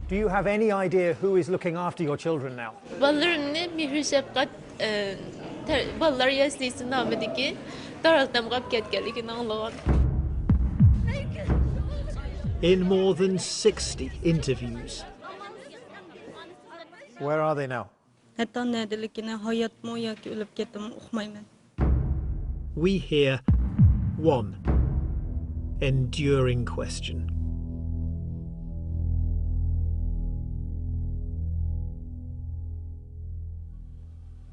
Do you have any idea who is looking after your children now? In more than 60 interviews. Where are they now? We hear one enduring question.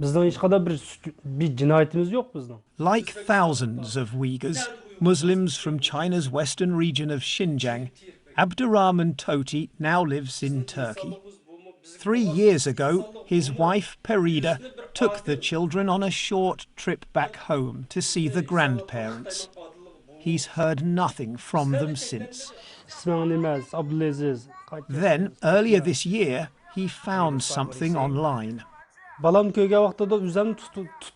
Like thousands of Uyghurs, Muslims from China's western region of Xinjiang, Abdurrahman Toti now lives in Turkey. 3 years ago, his wife Perida took the children on a short trip back home to see the grandparents. He's heard nothing from them since. Then, earlier this year, he found something online. Balam köyge vaqtida üzemni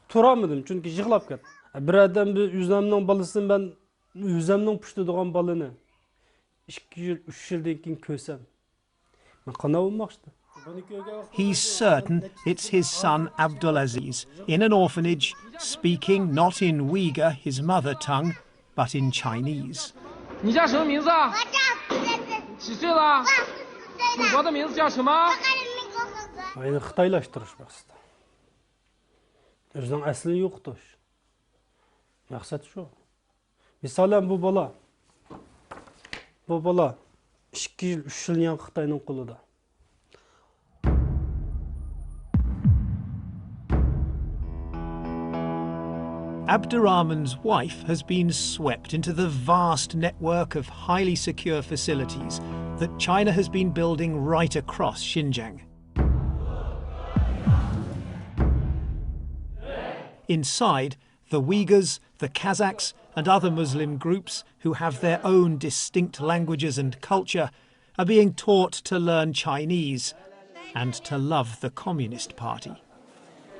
turamadım çünkü yıqlab ketdi. Bir adam bir üzemning balasini ben üzemning pushtidigan balani 2 yil 3 yildan keyin ko'rsam men qanday bo'lmoqchi? He's certain it's his son Abdulaziz in an orphanage, speaking not in Uyghur, his mother tongue, but in Chinese. 你叫什么名字啊？我叫几岁了？祖国的名字叫什么？ Ayni xitoylashtirishmoq istedim. O'zining asli yo'qdir. Maqsad shu. Misolan bu bola 2 yil 3 yil yan Xitoyning qo'lida. Abdurrahman's wife has been swept into the vast network of highly secure facilities that China has been building right across Xinjiang. Inside, the Uyghurs, the Kazakhs and other Muslim groups who have their own distinct languages and culture are being taught to learn Chinese and to love the Communist Party.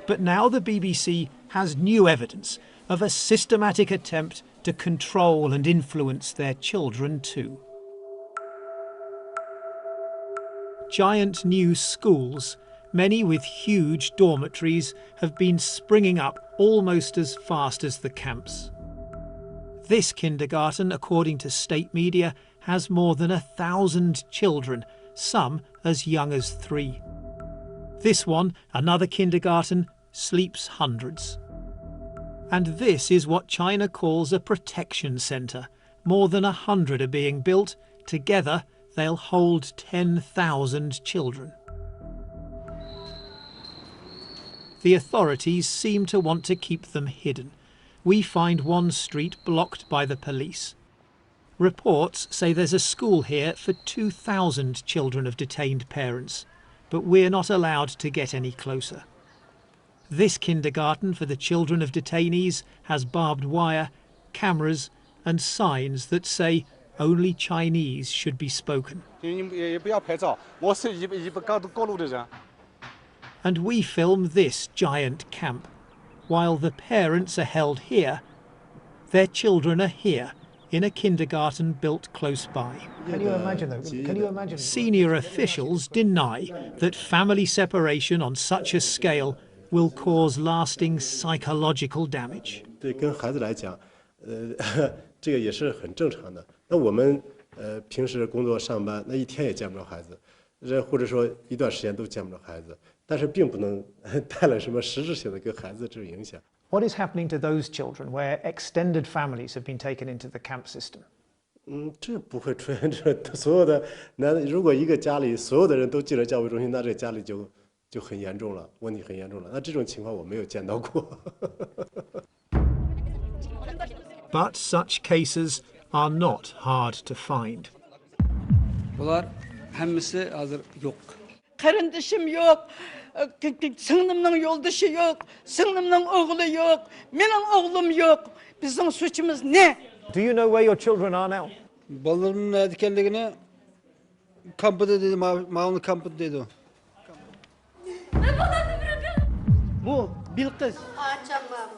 But now the BBC has new evidence of a systematic attempt to control and influence their children too. Giant new schools, many with huge dormitories, have been springing up almost as fast as the camps. This kindergarten, according to state media, has more than 1,000 children, some as young as 3. This one, another kindergarten, sleeps hundreds. And this is what China calls a protection centre. More than 100 are being built. Together, they'll hold 10,000 children. The authorities seem to want to keep them hidden. We find one street blocked by the police. Reports say there's a school here for 2,000 children of detained parents, but we're not allowed to get any closer. This kindergarten for the children of detainees has barbed wire, cameras and signs that say only Chinese should be spoken. And we film this giant camp. While the parents are held here, their children are here in a kindergarten built close by. Can you imagine though? Can you imagine? Senior officials deny that family separation on such a scale will cause lasting psychological damage. 对，跟孩子来讲，这个也是很正常的。那我们平时工作上班，那一天也见不着孩子，或者说一段时间都见不着孩子，但是并不能带来什么实质性的跟孩子这种影响。What is happening to those children where extended families have been taken into the camp system? 这不会出现这所有的如果一个家里所有的人都进了教育中心，那这家里就很严重了，问题很严重了。那这种情况我没有见到过。But such cases are not hard to find. Bunlar hemmisi hazır yok. Kardeşim yok, sınırımın yoldaşı yok, sınırımın oğlu yok, benim oğlum yok. Bizim suçumuz ne? Do you know where your children are now? Ballarımın nerede kampıda dedi, Mağunlu kampıda dedi o.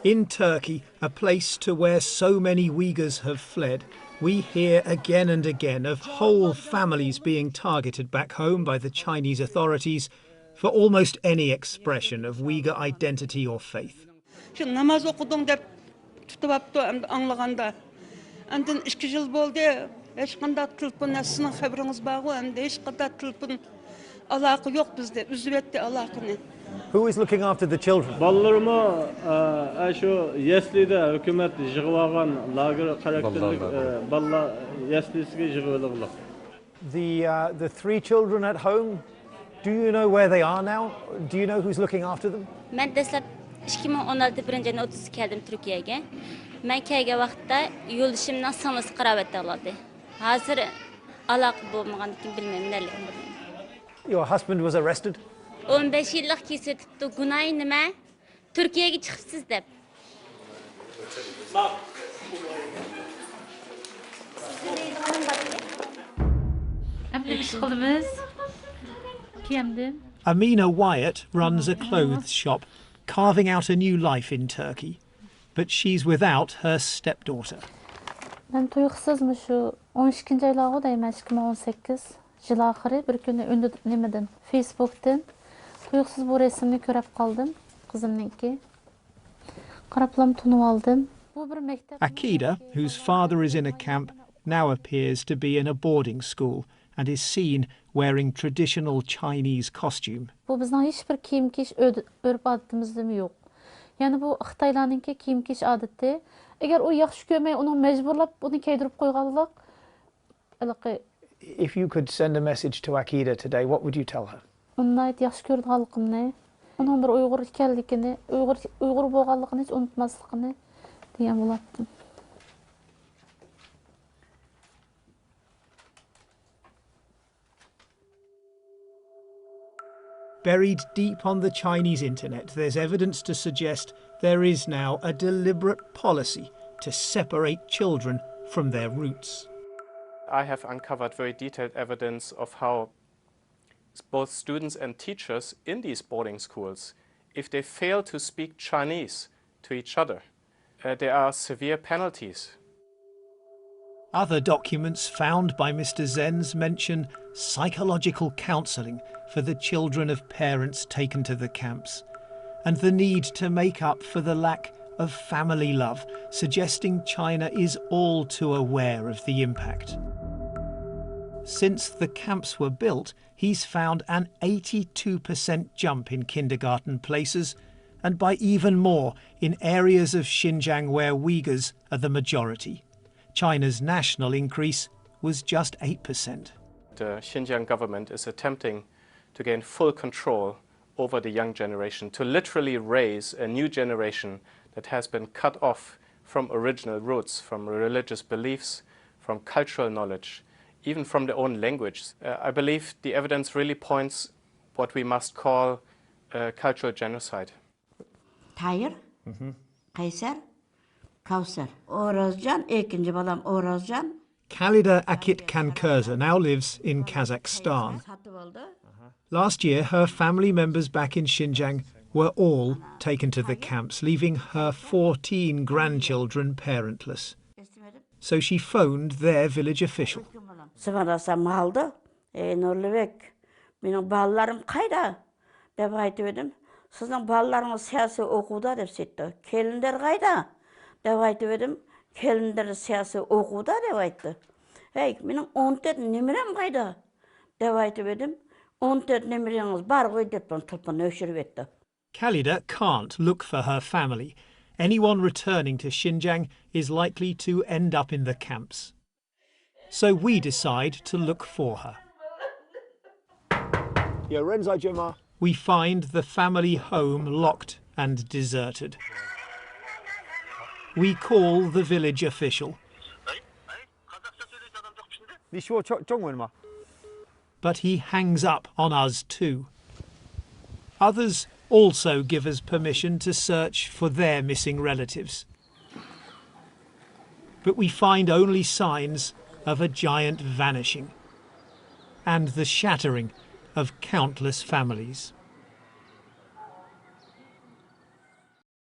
In Turkey, a place to where so many Uyghurs have fled, We hear again and again of whole families being targeted back home by the Chinese authorities for almost any expression of Uyghur identity or faith. Namaz okudun dep tutup aptı anlaganda. Andan 2 yıl boldu. Hiç qanday telefon sizin xabarınız bagı, endi hiç qanday telefon alaqı yok bizde. Üzübetdi alaqını. Who is looking after the children? Ballarımı şu yeslide hükümet yığıp algan lager karakterlik ballar yeslisiga yığıp algan. The 3 children at home, do you know where they are now? Do you know who's looking after them? Ben deslep 2016 birinci 30 keldim Türkiye'ye. Ben kelgen vaqtda yo'lishimdan sanasi qarab etdi. Hozir aloqa bo'lmaganligini bilmayman neligini. Your husband was arrested? 15 yillik kesatibdi. Gunoy nima? Turkiyaga chiqibsiz deb. Amina Wyatt runs a clothes shop, carving out a new life in Turkey. But she's without her stepdaughter. Ben tuyuqsizmi shu 12 oylarga deyman 2018 yil oxiri bir kuni nimadan Facebook'dan tuyuqsiz bu resimni ko'rib qoldim qizimniki. Qarablam tunib oldim. Bu bir maktab. Akida, whose father is in a camp, now appears to be in a boarding school and is seen wearing traditional Chinese costume. Bu bizning hech bir kiyim-keyish urf-odatimizda yo'q. Yani bu Xitoylarninki kiyim-keyish odati. Agar u yaxshi ko'rmay, uni majburlab uni kiydirib qo'yganlar. If you could send a message to Akida today, what would you tell her? Uni yaxshi ko'rganligimni, uning bir Uyg'ur ekanligini, Uyg'ur bo'lganligini hech unutmasligini degan bo'lardim. Buried deep on the Chinese internet, there's evidence to suggest there is now a deliberate policy to separate children from their roots. I have uncovered very detailed evidence of how both students and teachers in these boarding schools, if they fail to speak Chinese to each other, there are severe penalties. Other documents found by Mr. Zenz mention psychological counselling for the children of parents taken to the camps, and the need to make up for the lack of family love, suggesting China is all too aware of the impact. Since the camps were built, he's found an 82% jump in kindergarten places, and by even more in areas of Xinjiang where Uyghurs are the majority. China's national increase was just 8%. The Xinjiang government is attempting to gain full control over the young generation, to literally raise a new generation that has been cut off from original roots, from religious beliefs, from cultural knowledge, even from their own language. I believe the evidence really points what we must call cultural genocide. Tahir, Kaysar, Kausar, Orazjan, ikinci balam Orazjan. Khalida Akit-Kankurza now lives in Kazakhstan. Last year, her family members back in Xinjiang were all taken to the camps, leaving her 14 grandchildren parentless. So she phoned their village official. Sıvarasam aldı. Nurlubek, benim ballarım kayda? Dep aytıp edim. Sizin ballarınız siyasi okuda dep setdi. Kelinler kayda? Dep aytıp edim. Kelinler siyasi okuda dep aytdı. Hey, benim 14 nemirem kayda? Dep aytıp edim. 14 nemireniz bar koy dep telefonu öşürüp etdi. Khalida can't look for her family. Anyone returning to Xinjiang is likely to end up in the camps. So we decide to look for her. We find the family home locked and deserted. We call the village official. But he hangs up on us too. Others also give us permission to search for their missing relatives. But we find only signs of a giant vanishing and the shattering of countless families.